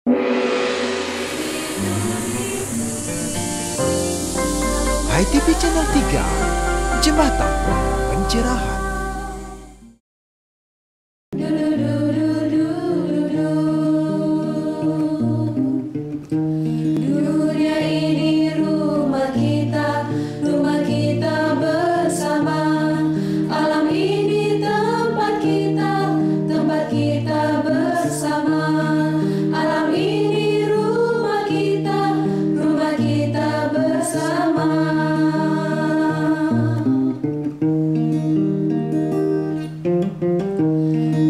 HiTV Channel 3, Jembatan Pencerahan. Dunia ini rumah kita bersama. Alam ini tempat kita bersama. Alam ini rumah kita bersama.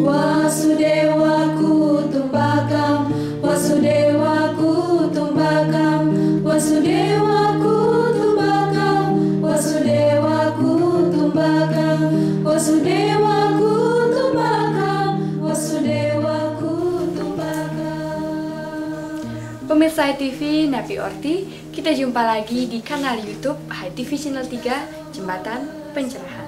Wasudewa Kutumbakam, Wasudewa Kutumbakam, Wasudewa Kutumbakam, Wasudewa Kutumbakam, Wasudewa Kutumbakam, Wasudewa Kutumbakam. Pemirsa HiTV, Napi Orti, kita jumpa lagi di kanal YouTube HiTV Channel 3, Jembatan Pencerahan.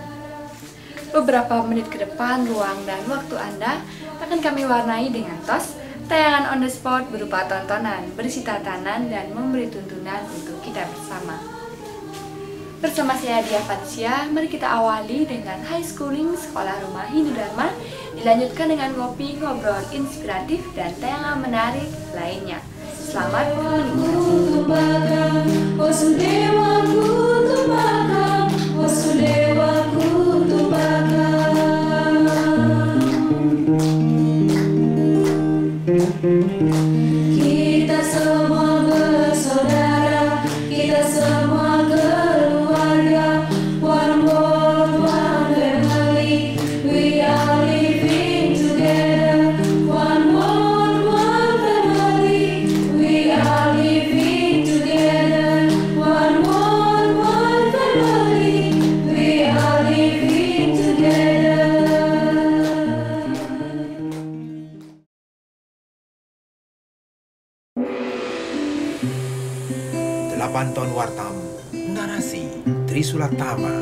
Beberapa menit ke depan, ruang dan waktu Anda akan kami warnai dengan TOS, tayangan on the spot berupa tontonan, berisi tatanan, dan memberi tuntunan untuk kita bersama. Bersama saya Dia Fatia, mari kita awali dengan high schooling Sekolah Rumah Hindu Dharma, dilanjutkan dengan ngopi, ngobrol inspiratif, dan tayangan menarik lainnya. Selamat menikmati. Wasudewa Kutumbakam, Wasudewa Kutumbakam. Kita semua bersaudara, kita semua keluarga. One world, one family, we are living together. One world, one family, we are living together. One world, one family, we are living together. 8 Ton Wartam, narasi Trisulatama.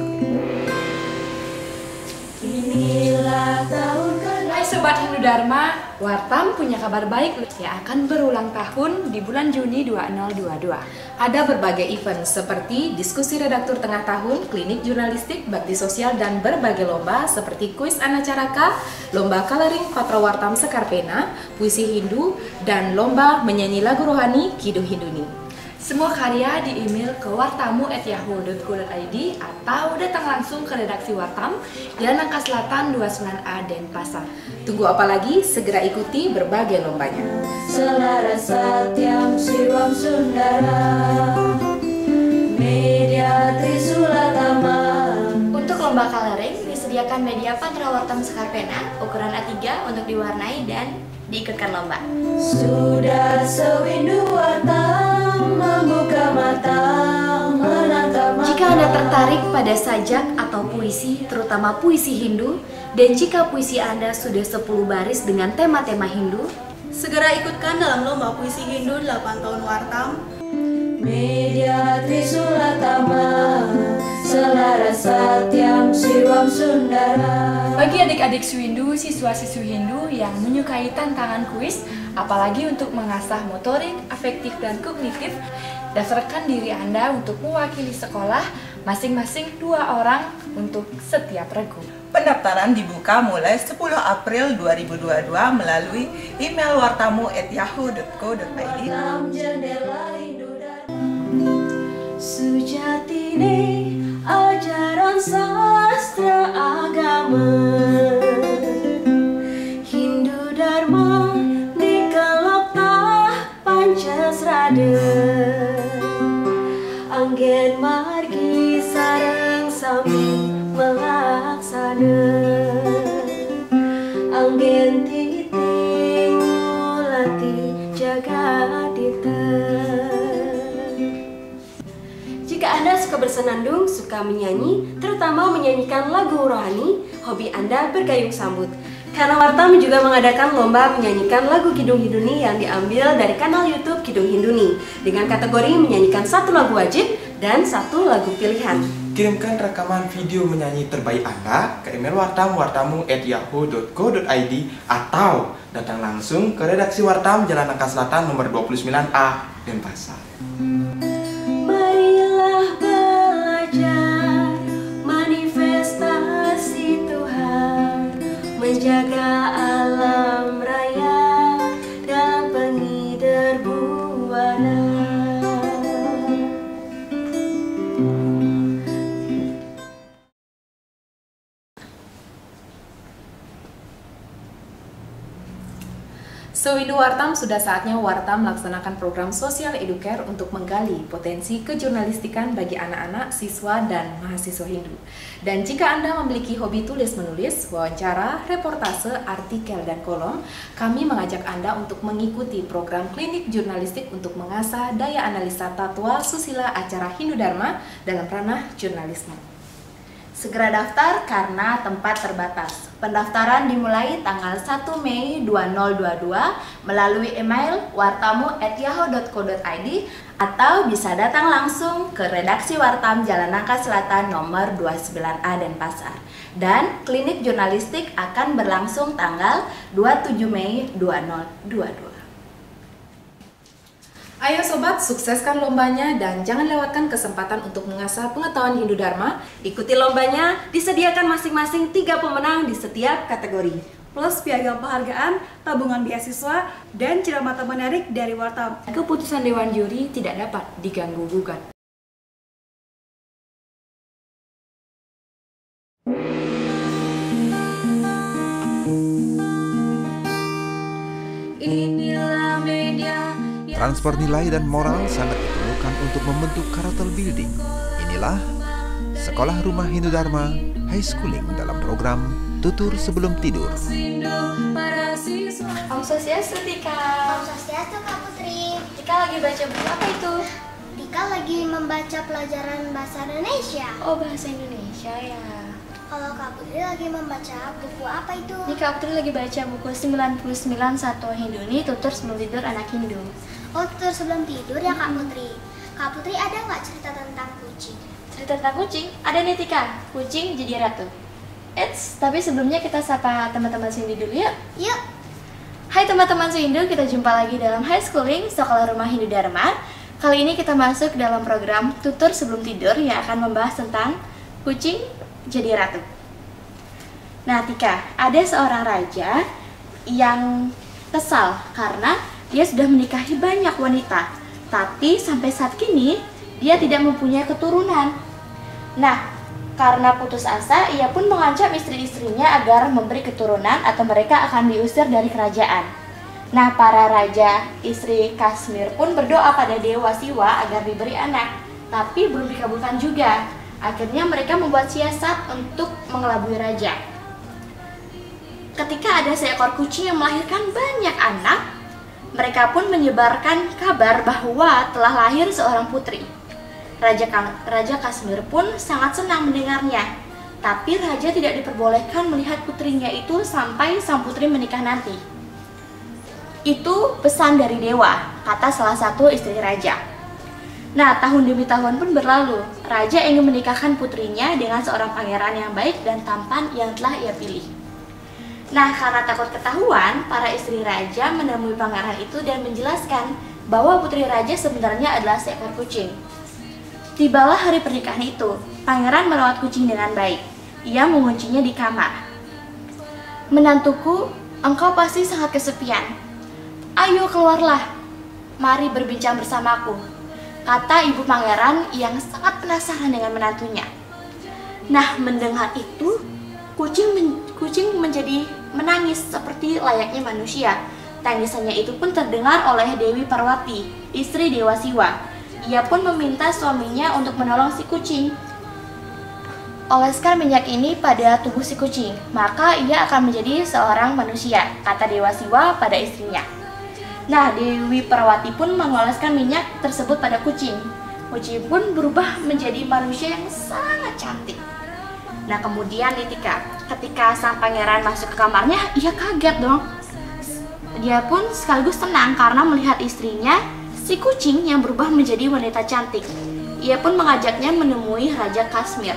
Inilah tahun Hai Sobat Hindu Dharma, Wartam punya kabar baik yang akan berulang tahun di bulan Juni 2022. Ada berbagai event seperti diskusi redaktur tengah tahun, klinik jurnalistik, bakti sosial, dan berbagai lomba seperti kuis Anacaraka, lomba coloring Patra Wartam Sekarpena, puisi Hindu, dan lomba menyanyi lagu rohani Kidung Hinduni. Semua karya di email ke wartamu@yahoo.co.id atau datang langsung ke redaksi Wartam, Jalan Nangka Selatan 29A Denpasar. Tunggu apa lagi? Segera ikuti berbagai lombanya. Selaras Satyam Siwam Sundara, Media Trisulatama. Untuk lomba coloring disediakan media Patra Wartam Sekarpena ukuran A3 untuk diwarnai dan diikutkan lomba. Sudah sewindu Wartam membuka mata menatap mata. Jika Anda tertarik pada sajak atau puisi, terutama puisi Hindu, dan jika puisi Anda sudah 10 baris dengan tema-tema Hindu, segera ikutkan dalam lomba puisi Hindu 8 tahun Wartam. Media Trisulatama, Selaras Satyam Siwam Sundara. Bagi adik-adik Swindu, siswa-siswi Hindu yang menyukai tantangan kuis, apalagi untuk mengasah motorik, afektif, dan kognitif, daftarkan diri Anda untuk mewakili sekolah, masing-masing 2 orang untuk setiap regu. Pendaftaran dibuka mulai 10 April 2022 melalui email wartamu@yahoo.co.id. Dalam jendela Hindu dan sujatine ajaran sastra agama Hindu Dharma dikeloptah Pancasrada anggen margi sareng sami melaksana anggen titing mulati jagadita. Jika Anda suka bersenandung, suka menyanyi, terutama menyanyikan lagu rohani, hobi Anda bergayung sambut. Karena Wartam juga mengadakan lomba menyanyikan lagu Kidung Hinduni yang diambil dari kanal YouTube Kidung Hinduni dengan kategori menyanyikan 1 lagu wajib dan 1 lagu pilihan. Kirimkan rekaman video menyanyi terbaik Anda ke email wartam@yahoo.co.id atau datang langsung ke redaksi Wartam Jalan Nangka Selatan nomor 29A, Denpasar. Marilah belajar manifestasi Tuhan, menjaga alam raya dalam penghider buana. Sewindu Wartam, sudah saatnya Wartam melaksanakan program sosial educare untuk menggali potensi kejurnalistikan bagi anak-anak, siswa, dan mahasiswa Hindu. Dan jika Anda memiliki hobi tulis-menulis, wawancara, reportase, artikel, dan kolom, kami mengajak Anda untuk mengikuti program klinik jurnalistik untuk mengasah daya analisa tatwa susila acara Hindu Dharma dalam ranah jurnalisme. Segera daftar karena tempat terbatas. Pendaftaran dimulai tanggal 1 Mei 2022 melalui email wartamu@yahoo.co.id atau bisa datang langsung ke redaksi Wartam Jalan Nangka Selatan nomor 29A Denpasar. Dan klinik jurnalistik akan berlangsung tanggal 27 Mei 2022. Ayo sobat, sukseskan lombanya dan jangan lewatkan kesempatan untuk mengasah pengetahuan Hindu Dharma. Ikuti lombanya, disediakan masing-masing 3 pemenang di setiap kategori. Plus piagam penghargaan, tabungan beasiswa, dan ceramah menarik dari Wartam. Keputusan Dewan Juri tidak dapat diganggu-gugat. Inilah media. Transfer nilai dan moral sangat diperlukan untuk membentuk karakter building. Inilah Sekolah Rumah Hindu Dharma High Schooling dalam program Tutur Sebelum Tidur. Om Swastiastu, Tika. Om Swastiastu, Kak Putri. Tika lagi baca buku apa itu? Tika lagi membaca pelajaran bahasa Indonesia. Oh, bahasa Indonesia ya. Kalau Kak Putri lagi membaca buku apa itu? Ini Kak Putri lagi baca buku 99 Satu Hinduni, Tutur Sebelum Tidur Anak Hindu. Oh, tutur sebelum tidur ya Kak Putri. Kak Putri ada nggak cerita tentang kucing? Cerita tentang kucing? Ada nih Tika, kucing jadi ratu. Tapi sebelumnya kita sapa teman-teman Suhindu dulu yuk. Yuk. Hai teman-teman Suhindu, kita jumpa lagi dalam High Schooling Sekolah Rumah Hindu Dharma. Kali ini kita masuk dalam program Tutur Sebelum Tidur yang akan membahas tentang kucing jadi ratu. Nah Tika, ada seorang raja yang kesal karena dia sudah menikahi banyak wanita, tapi sampai saat kini dia tidak mempunyai keturunan. Nah, karena putus asa, ia pun mengancam istri-istrinya agar memberi keturunan atau mereka akan diusir dari kerajaan. Nah, para raja istri Kashmir pun berdoa pada Dewa Siwa agar diberi anak, tapi belum dikabulkan juga. Akhirnya mereka membuat siasat untuk mengelabui raja. Ketika ada seekor kucing yang melahirkan banyak anak, mereka pun menyebarkan kabar bahwa telah lahir seorang putri. Raja Kashmir pun sangat senang mendengarnya. Tapi raja tidak diperbolehkan melihat putrinya itu sampai sang putri menikah nanti. Itu pesan dari dewa, kata salah satu istri raja. Nah, tahun demi tahun pun berlalu. Raja ingin menikahkan putrinya dengan seorang pangeran yang baik dan tampan yang telah ia pilih. Nah, karena takut ketahuan, para istri raja menemui pangeran itu dan menjelaskan bahwa putri raja sebenarnya adalah seekor kucing. Tibalah hari pernikahan itu, pangeran merawat kucing dengan baik. Ia menguncinya di kamar. Menantuku, engkau pasti sangat kesepian. Ayo keluarlah, mari berbincang bersamaku, kata ibu pangeran yang sangat penasaran dengan menantunya. Nah, mendengar itu, kucing menjadi menangis seperti layaknya manusia. Tangisannya itu pun terdengar oleh Dewi Parwati, istri Dewa Siwa. Ia pun meminta suaminya untuk menolong si kucing. Oleskan minyak ini pada tubuh si kucing, maka ia akan menjadi seorang manusia, kata Dewa Siwa pada istrinya. Nah, Dewi Parwati pun mengoleskan minyak tersebut pada kucing. Kucing pun berubah menjadi manusia yang sangat cantik. Nah kemudian nih Tika, ketika sang pangeran masuk ke kamarnya, ia kaget dong. Dia pun sekaligus tenang karena melihat istrinya, si kucing yang berubah menjadi wanita cantik. Ia pun mengajaknya menemui Raja Kashmir.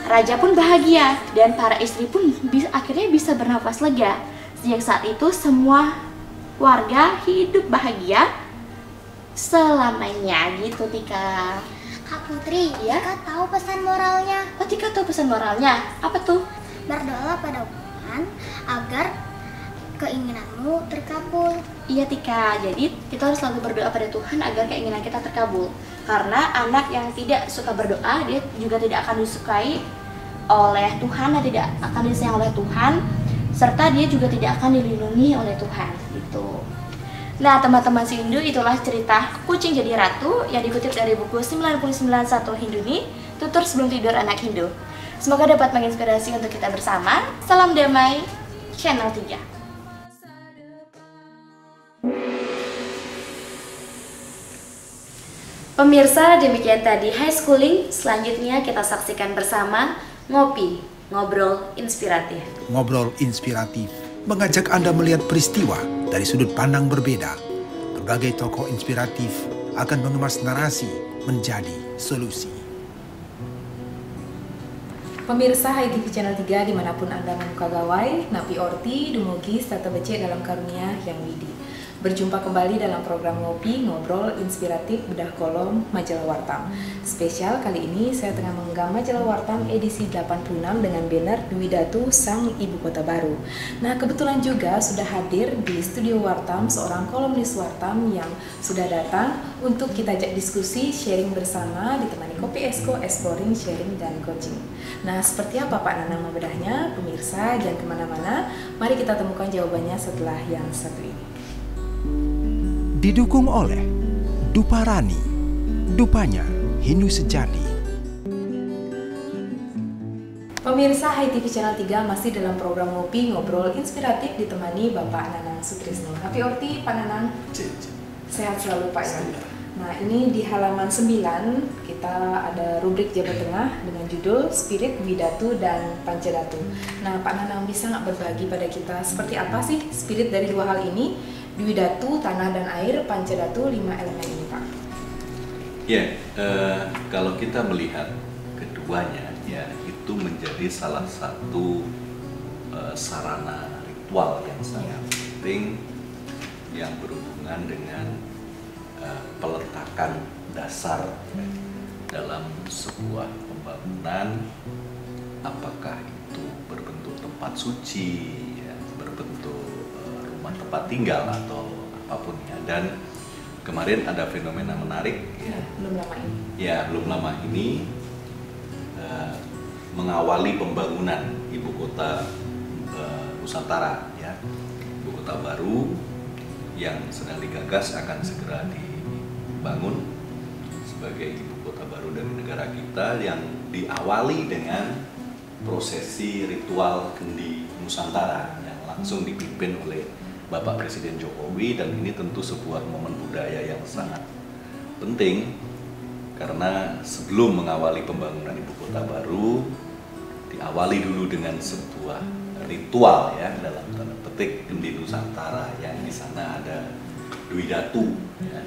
Raja pun bahagia dan para istri pun akhirnya bisa bernafas lega. Sejak saat itu semua warga hidup bahagia selamanya gitu Tika. Kak Putri, Ya? Tika tahu pesan moralnya. Oh Tika tahu pesan moralnya, apa tuh? Berdoa pada Tuhan agar keinginanmu terkabul. Iya Tika, jadi kita harus selalu berdoa pada Tuhan agar keinginan kita terkabul. Karena anak yang tidak suka berdoa, dia juga tidak akan disukai oleh Tuhan dan tidak akan disayang oleh Tuhan, serta dia juga tidak akan dilindungi oleh Tuhan gitu. Nah teman-teman Hindu, itulah cerita Kucing Jadi Ratu yang dikutip dari buku 99 Satu Hinduni, Tutur Sebelum Tidur Anak Hindu. Semoga dapat menginspirasi untuk kita bersama. Salam damai, Channel 3. Pemirsa, demikian tadi High Schooling. Selanjutnya kita saksikan bersama Ngopi, Ngobrol Inspiratif. Ngobrol inspiratif mengajak Anda melihat peristiwa dari sudut pandang berbeda. Berbagai tokoh inspiratif akan mengemas narasi menjadi solusi. Pemirsa HiTV Channel 3 dimanapun Anda membuka gawai, Napi Orti, dumugi serta becek dalam karunia yang widi. Berjumpa kembali dalam program Ngopi, Ngobrol Inspiratif Bedah Kolom Majalah Wartam. Spesial kali ini saya tengah mengenggam Majalah Wartam edisi 86 dengan banner Dwi Datu Sang Ibu Kota Baru. Nah kebetulan juga sudah hadir di studio Wartam seorang kolumnis Wartam yang sudah datang untuk kita ajak diskusi, sharing bersama, ditemani Kopi Esko, exploring, sharing, dan coaching. Nah seperti apa Pak Nanang membedahnya? Pemirsa jangan kemana-mana, mari kita temukan jawabannya setelah yang satu ini. Didukung oleh Duparani, dupanya Hindu sejati. Pemirsa HiTV Channel 3 masih dalam program Ngopi Ngobrol Inspiratif ditemani Bapak Nanang Sutrisno. Napi Orti, Pak Nanang, sehat selalu Pak ya. Nah ini di halaman 9 kita ada rubrik Jawa Tengah dengan judul Spirit, Dwi Datu, dan Pancadatu. Nah Pak Nanang bisa nggak berbagi pada kita seperti apa sih spirit dari dua hal ini? Dwi Datu, tanah dan air, Pancadatu, 5 elemen ini Pak. Ya, kalau kita melihat keduanya, ya itu menjadi salah satu sarana ritual yang sangat penting yang berhubungan dengan peletakan dasar dalam sebuah pembangunan, apakah itu berbentuk tempat suci, ya, berbentuk rumah tempat tinggal atau apapun ya. Dan kemarin ada fenomena menarik ya, belum lama ini mengawali pembangunan ibu kota Nusantara ya, ibu kota baru yang sedang digagas akan segera dibangun sebagai ibu kota baru dari negara kita, yang diawali dengan prosesi ritual Kendi Nusantara yang langsung dipimpin oleh Bapak Presiden Jokowi. Dan ini tentu sebuah momen budaya yang sangat penting karena sebelum mengawali pembangunan ibu kota baru diawali dulu dengan sebuah ritual ya, dalam tanda petik Kendi Nusantara, yang di sana ada Dwi Datu ya,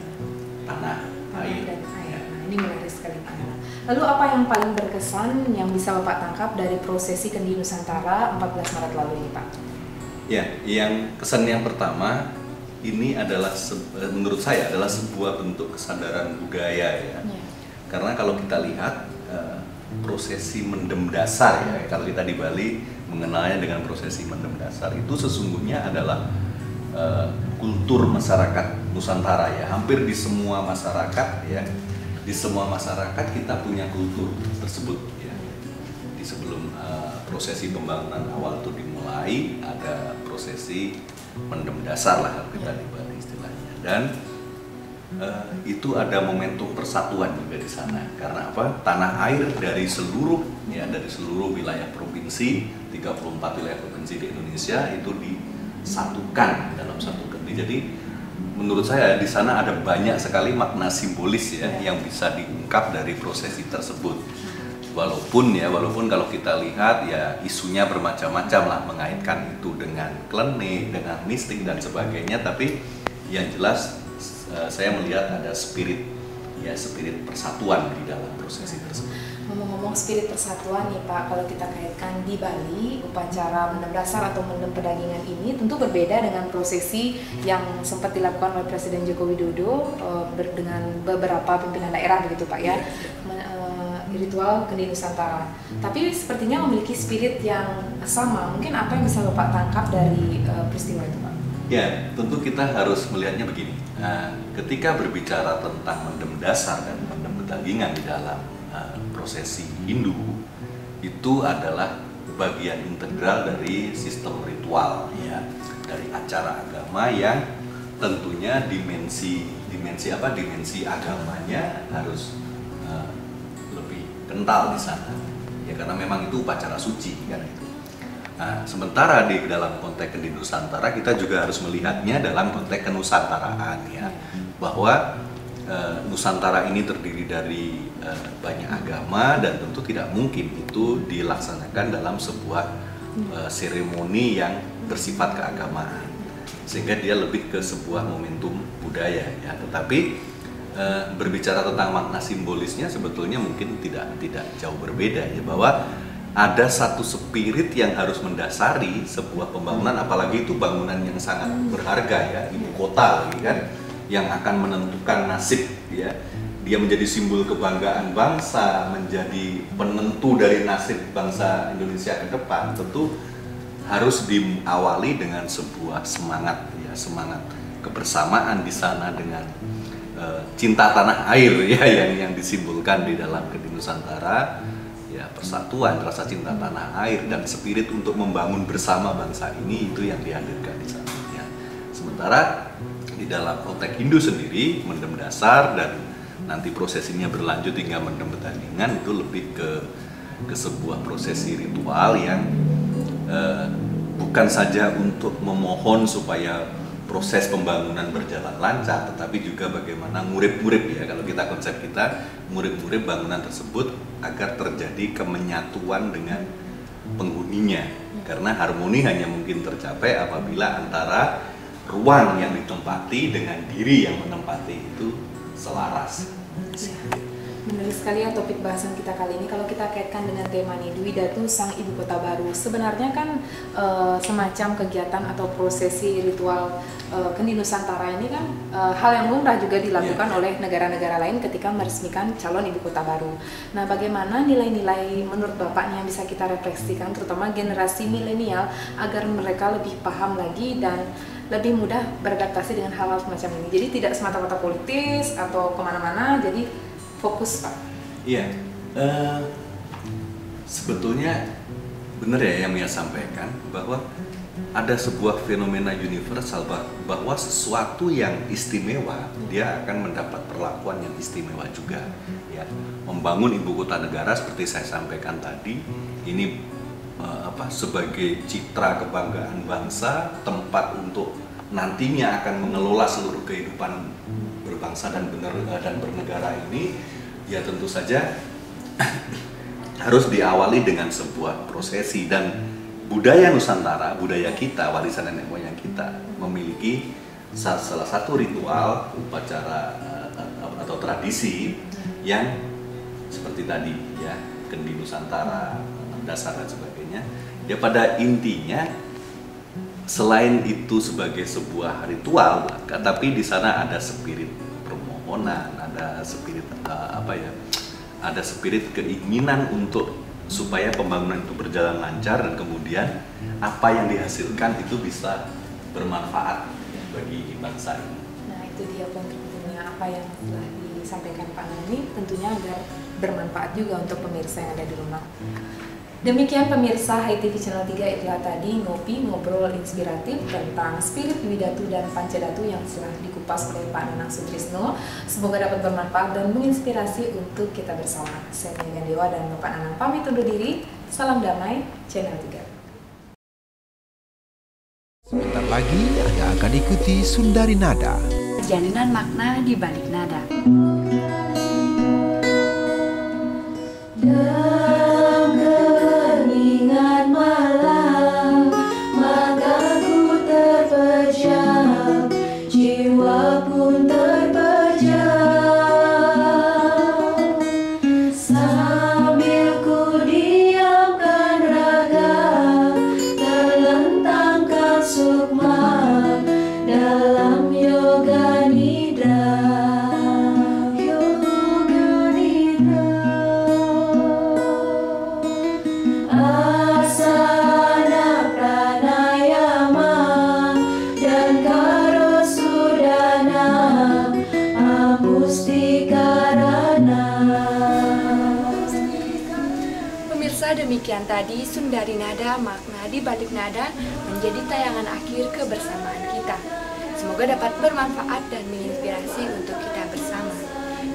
tanah, air dan air. Nah, ini menarik sekali Pak. Lalu apa yang paling berkesan yang bisa Bapak tangkap dari prosesi Kendi Nusantara 14 Maret lalu ini Pak? Ya, yang kesan yang pertama ini adalah menurut saya adalah sebuah bentuk kesadaran budaya ya. Karena kalau kita lihat prosesi mendem dasar ya, kalau kita di Bali mengenalnya dengan prosesi mendem dasar, itu sesungguhnya adalah kultur masyarakat Nusantara ya. Hampir di semua masyarakat ya, di semua masyarakat kita punya kultur tersebut ya. Di sebelum prosesi pembangunan awal itu dimulai, ada prosesi mendem dasar lah kalau kita di Bali istilahnya. Dan itu ada momentum persatuan juga di sana. Karena apa? Tanah air dari seluruh wilayah provinsi, 34 wilayah provinsi di Indonesia itu disatukan dalam satu kendi. Jadi menurut saya di sana ada banyak sekali makna simbolis ya yang bisa diungkap dari prosesi tersebut. Walaupun kalau kita lihat ya isunya bermacam-macam lah, mengaitkan itu dengan klinik, dengan mistik dan sebagainya, tapi yang jelas saya melihat ada spirit persatuan di dalam prosesi tersebut. Ngomong-ngomong spirit persatuan nih Pak, kalau kita kaitkan di Bali, upacara mendem dasar atau mendem pedagingan ini tentu berbeda dengan prosesi yang sempat dilakukan oleh Presiden Joko Widodo dengan beberapa pimpinan daerah begitu Pak ya. Ritual Kendi Nusantara, tapi sepertinya memiliki spirit yang sama. Mungkin apa yang bisa Bapak tangkap dari peristiwa itu Pak? Ya, tentu kita harus melihatnya begini. Ketika berbicara tentang mendem dasar dan mendem pedagingan di dalam prosesi Hindu, itu adalah bagian integral dari sistem ritual, ya, dari acara agama yang tentunya dimensi agamanya harus lebih kental di sana, ya, karena memang itu upacara suci kan itu. Nah, sementara di dalam konteks Kendi Nusantara kita juga harus melihatnya dalam konteks kenusantaraan, ya, bahwa Nusantara ini terdiri dari banyak agama dan tentu tidak mungkin itu dilaksanakan dalam sebuah seremoni yang bersifat keagamaan, sehingga dia lebih ke sebuah momentum budaya, ya. Tetapi berbicara tentang makna simbolisnya sebetulnya mungkin tidak jauh berbeda, ya, bahwa ada satu spirit yang harus mendasari sebuah pembangunan, apalagi itu bangunan yang sangat berharga, ya, ibu kota lagi kan, yang akan menentukan nasib, ya. Dia menjadi simbol kebanggaan bangsa, menjadi penentu dari nasib bangsa Indonesia ke depan. Tentu harus diawali dengan sebuah semangat, ya, semangat kebersamaan di sana dengan cinta tanah air, ya, yang disimbolkan di dalam Kendi Nusantara, ya, persatuan, rasa cinta tanah air dan spirit untuk membangun bersama bangsa ini, itu yang dihadirkan di sana, ya. Sementara di dalam konteks Hindu sendiri, mendem dasar dan nanti prosesinya berlanjut hingga mendem pedagingan itu lebih ke sebuah prosesi ritual yang bukan saja untuk memohon supaya proses pembangunan berjalan lancar, tetapi juga bagaimana ngurip-ngurip, ya, kalau kita konsep kita ngurip-ngurip bangunan tersebut agar terjadi kemenyatuan dengan penghuninya, karena harmoni hanya mungkin tercapai apabila antara ruang yang ditempati dengan diri yang menempati itu selaras. Menarik sekali ya topik bahasan kita kali ini. Kalau kita kaitkan dengan tema nih, Dwi Datu Sang Ibu Kota Baru, sebenarnya kan semacam kegiatan atau prosesi ritual Kendi Nusantara ini kan hal yang lumrah juga dilakukan oleh negara-negara lain ketika meresmikan calon Ibu Kota Baru. Nah, bagaimana nilai-nilai menurut Bapaknya yang bisa kita refleksikan, terutama generasi milenial, agar mereka lebih paham lagi dan lebih mudah beradaptasi dengan hal-hal semacam ini. Jadi tidak semata-mata politis atau kemana-mana, jadi fokus Pak. Iya, sebetulnya benar ya yang Mia sampaikan, bahwa ada sebuah fenomena universal bahwa sesuatu yang istimewa dia akan mendapat perlakuan yang istimewa juga, ya. Membangun ibu kota negara seperti saya sampaikan tadi, ini sebagai citra kebanggaan bangsa, tempat untuk nantinya akan mengelola seluruh kehidupan berbangsa dan bernegara ini, ya tentu saja harus diawali dengan sebuah prosesi. Dan budaya Nusantara, budaya kita, warisan nenek moyang kita memiliki salah satu ritual upacara atau tradisi yang seperti tadi, ya, Kendi Nusantara, dasar dan sebagainya. Ya, pada intinya selain itu sebagai sebuah ritual, tapi di sana ada spirit permohonan, ada spirit ada spirit keinginan untuk supaya pembangunan itu berjalan lancar dan kemudian apa yang dihasilkan itu bisa bermanfaat, ya, bagi bangsa ini. Nah, itu dia poin terpentingnya apa yang telah disampaikan Pak Nani, tentunya agar bermanfaat juga untuk pemirsa yang ada di rumah. Demikian pemirsa HiTV Channel 3, itulah tadi ngobrol inspiratif tentang spirit Dwi Datu dan Pancadatu yang telah dikupas oleh Pak Nanang Sutrisno. Semoga dapat bermanfaat dan menginspirasi untuk kita bersama. Saya Nia Dewa dan Bapak Nanang pamit undur diri. Salam damai Channel 3. Sebentar lagi Anda akan ikuti Sundari Nada, Jalinan makna di balik nada. Baiklah, demikian tadi Sundari Nada, makna di balik nada, menjadi tayangan akhir kebersamaan kita. Semoga dapat bermanfaat dan menginspirasi untuk kita bersama.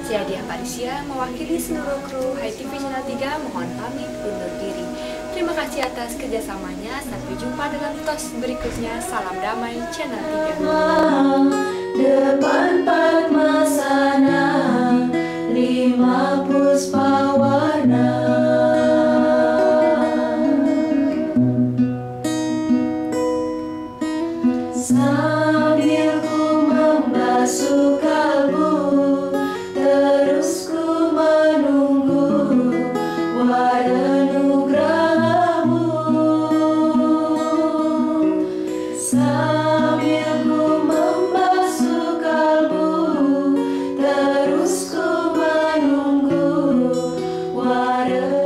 Saya Diah Parisia, mewakili seluruh kru HiTV Channel 3, mohon pamit undur diri. Terima kasih atas kerjasamanya. Sampai jumpa dalam tos berikutnya. Salam damai Channel 3. Depan Padmasana, 5 puspa warna. Sambil ku membasuh kalbu, terus ku menunggu wadanugrahamu. Sambil ku membasuh kalbu, terus ku menunggu wadanugrahamu.